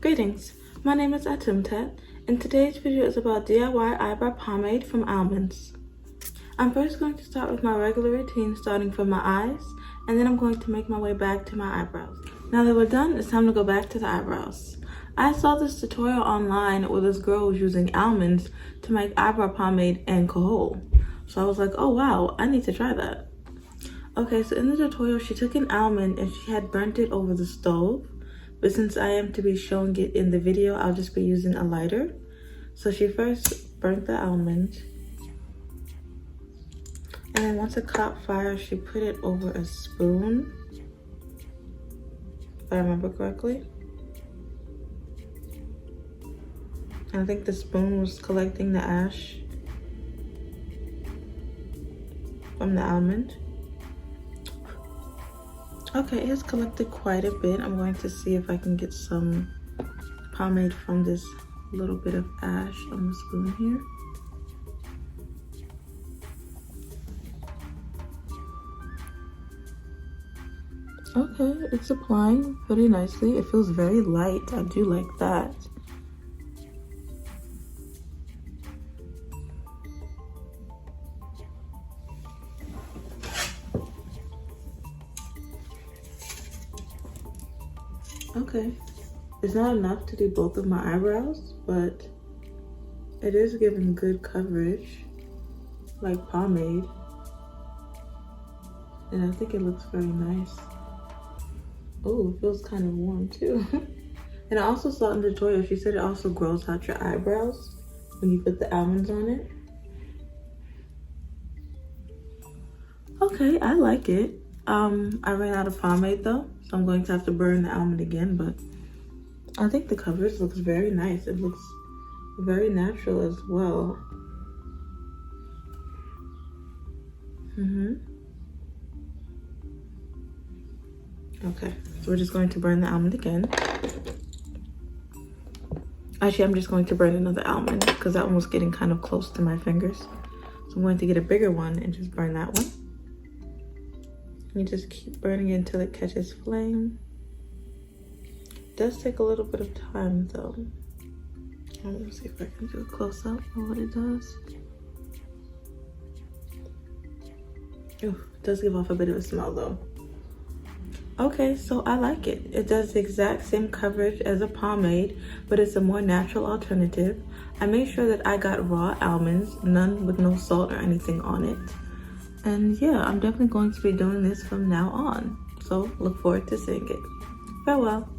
Greetings, my name is Atumtet, and today's video is about DIY eyebrow pomade from Almonds. I'm first going to start with my regular routine, starting from my eyes, and then I'm going to make my way back to my eyebrows. Now that we're done, it's time to go back to the eyebrows. I saw this tutorial online where this girl was using almonds to make eyebrow pomade and kohl. So I was like, oh wow, I need to try that. Okay, so in the tutorial, she took an almond and she had burnt it over the stove. But since I am to be showing it in the video, I'll just be using a lighter. So she first burnt the almond. And then once it caught fire, she put it over a spoon. If I remember correctly. And I think the spoon was collecting the ash from the almond. Okay, it has collected quite a bit. I'm going to see if I can get some pomade from this little bit of ash on the spoon here. Okay, it's applying pretty nicely. It feels very light. I do like that. Okay, it's not enough to do both of my eyebrows, but it is giving good coverage, like pomade. And I think it looks very nice. Oh, it feels kind of warm too. And I also saw in the tutorial, she said it also grows out your eyebrows when you put the almonds on it. Okay, I like it. I ran out of pomade though, so I'm going to have to burn the almond again, but I think the coverage looks very nice. It looks very natural as well. Okay, so we're just going to burn the almond again. Actually, I'm just going to burn another almond because that one was getting kind of close to my fingers. So I'm going to get a bigger one and just burn that one. You just keep burning it until it catches flame. It does take a little bit of time though. Let me see if I can do a close up of what it does. Ooh, it does give off a bit of a smell though. Okay, so I like it. It does the exact same coverage as a pomade, but it's a more natural alternative. I made sure that I got raw almonds, none with no salt or anything on it. And yeah, I'm definitely going to be doing this from now on. So look forward to seeing it. Farewell.